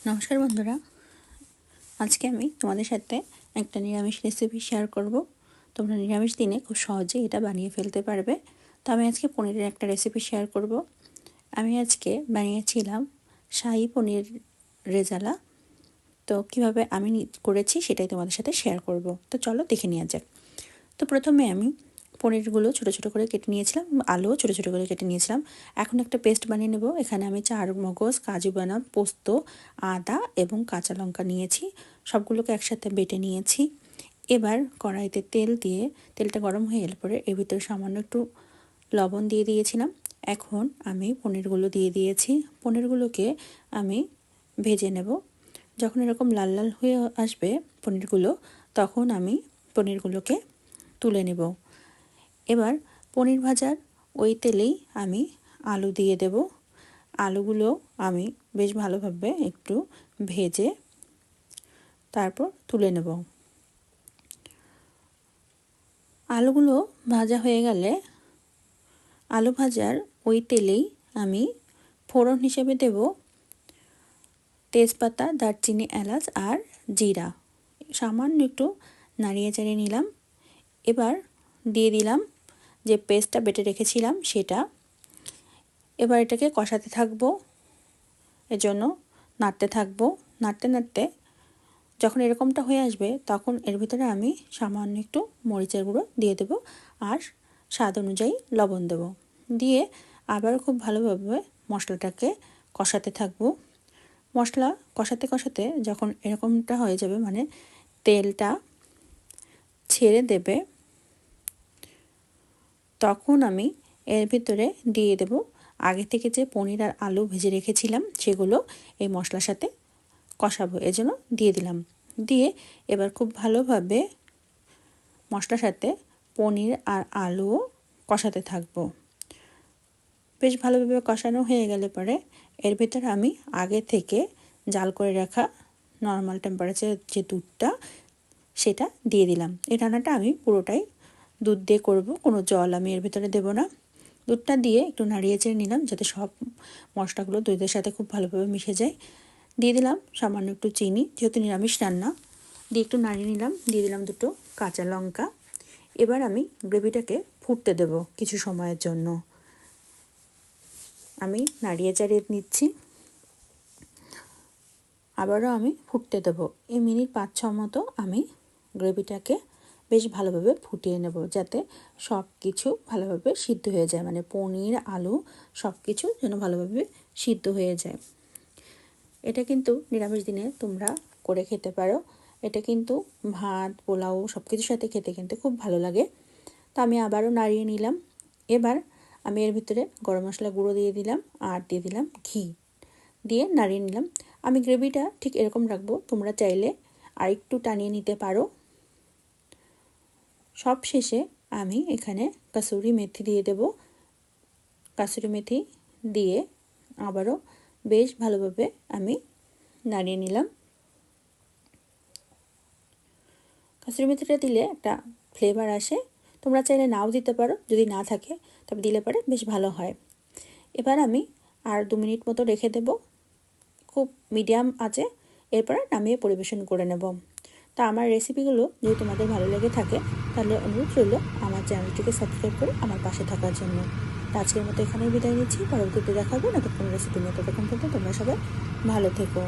নমস্কার বন্ধুরা, আজকে আমি তোমাদের সাথে একটা নিরামিষ রেসিপি শেয়ার করব। তোমরা নিরামিষ দিনে খুব সহজেই এটা বানিয়ে ফেলতে পারবে। তো আমি আজকে পনিরের একটা রেসিপি শেয়ার করব। আমি আজকে বানিয়েছিলাম শাহী পনির রেজালা। তো কিভাবে আমি করেছি সেটাই তোমাদের সাথে শেয়ার করব। তো চলো দেখে নেওয়া যাক। তো প্রথমে আমি পনিরগুলো ছোটো ছোটো করে কেটে নিয়েছিলাম, আলুও ছোটো ছোটো করে কেটে নিয়েছিলাম। এখন একটা পেস্ট বানিয়ে নেব। এখানে আমি 4 মগজ, কাজু বাদাম, পোস্ত, আদা এবং কাঁচা লঙ্কা নিয়েছি। সবগুলোকে একসাথে বেটে নিয়েছি। এবার কড়াইতে তেল দিয়ে তেলটা গরম হয়ে এলে পরে এর ভিতরে সামান্য একটু লবণ দিয়ে দিয়েছিলাম। এখন আমি পনিরগুলো দিয়ে দিয়েছি। পনিরগুলোকে আমি ভেজে নেব। যখন এরকম লাল লাল হয়ে আসবে পনিরগুলো, তখন আমি পনিরগুলোকে তুলে নেব। এবার পনির ভাজার ওই তেলেই আমি আলু দিয়ে দেব। আলুগুলো আমি বেশ ভালোভাবে একটু ভেজে তারপর তুলে নেব। আলুগুলো ভাজা হয়ে গেলে আলু ভাজার ওই তেলেই আমি ফোড়ন হিসেবে দেব তেজপাতা, দারচিনি, এলাচ আর জিরা। সামান্য একটু নাড়িয়ে চাড়িয়ে নিলাম। এবার দিয়ে দিলাম যে পেস্টটা বেটে রেখেছিলাম সেটা। এবার এটাকে কষাতে থাকবো, এজন্য নাড়তে থাকবো। নাড়তে নাড়তে যখন এরকমটা হয়ে আসবে তখন এর ভিতরে আমি সামান্য একটু মরিচের গুঁড়ো দিয়ে দেবো আর স্বাদ অনুযায়ী লবণ দেবো। দিয়ে আবার খুব ভালোভাবে মশলাটাকে কষাতে থাকবো। মশলা কষাতে কষাতে যখন এরকমটা হয়ে যাবে, মানে তেলটা ছেড়ে দেবে, তখন আমি এর ভিতরে দিয়ে দেব আগে থেকে যে পনির আর আলু ভেজে রেখেছিলাম সেগুলো এই মশলার সাথে কষাবো, এজন্য দিয়ে দিলাম। দিয়ে এবার খুব ভালোভাবে মশলার সাথে পনির আর আলুও কষাতে থাকবো। বেশ ভালোভাবে কষানো হয়ে গেলে পরে এর ভিতরে আমি আগে থেকে জাল করে রাখা নর্মাল টেম্পারেচার যে দুধটা সেটা দিয়ে দিলাম। এই রান্নাটা আমি পুরোটাই দুধ দিয়ে করব, কোনো জল আমি এর ভিতরে দেব না। দুধটা দিয়ে একটু নাড়িয়ে চেড়ে নিলাম যাতে সব মশলাগুলো দুধের সাথে খুব ভালোভাবে মিশে যায়। দিয়ে দিলাম সামান্য একটু চিনি, যেহেতু নিরামিষ রান্না, দিয়ে একটু নাড়িয়ে নিলাম। দিয়ে দিলাম 2 কাঁচা লঙ্কা। এবার আমি গ্রেভিটাকে ফুটতে দেব কিছু সময়ের জন্য। আমি নাড়িয়ে চাড়িয়ে নিচ্ছি, আবারও আমি ফুটতে দেব। এই মিনিট 5-6 মতো আমি গ্রেভিটাকে বেশ ভালোভাবে ফুটিয়ে নেব, যাতে সব কিছু ভালোভাবে সিদ্ধ হয়ে যায়, মানে পনির, আলু সব কিছু যেন ভালোভাবে সিদ্ধ হয়ে যায়। এটা কিন্তু নিরামিষ দিনে তোমরা করে খেতে পারো। এটা কিন্তু ভাত, পোলাও সব কিছুর সাথে খেতে কিন্তু খুব ভালো লাগে। তো আমি আবারও নাড়িয়ে নিলাম। এবার আমি এর ভিতরে গরম মশলা গুঁড়ো দিয়ে দিলাম আর দিয়ে দিলাম ঘি, দিয়ে নাড়িয়ে নিলাম। আমি গ্রেভিটা ঠিক এরকম রাখবো, তোমরা চাইলে আর একটু টানিয়ে নিতে পারো। সব শেষে আমি এখানে কাসুরি মেথি দিয়ে দেব। কাসুরি মেথি দিয়ে আবারও বেশ ভালোভাবে আমি নাড়িয়ে নিলাম। কাসুরি মেথিটা দিলে একটা ফ্লেভার আসে, তোমরা চাইলে নাও দিতে পারো, যদি না থাকে তবে দিলে পরে বেশ ভালো হয়। এবার আমি আর 2 মিনিট মতো রেখে দেব খুব মিডিয়াম আঁচে। এরপরে নামিয়ে পরিবেশন করে নেব। তা আমার রেসিপিগুলো যদি তোমাদের ভালো লেগে থাকে তাহলে অনুরোধ রইল আমার চ্যানেলটিকে সাবস্ক্রাইব করে আমার পাশে থাকার জন্য। আজকের মতো এখানেই বিদায় নিচ্ছি। পরবর্তীতে দেখা হবে নতুন কোনো রেসিপি নিয়ে। ততক্ষণ পর্যন্ত তোমরা সবাই ভালো থেকো।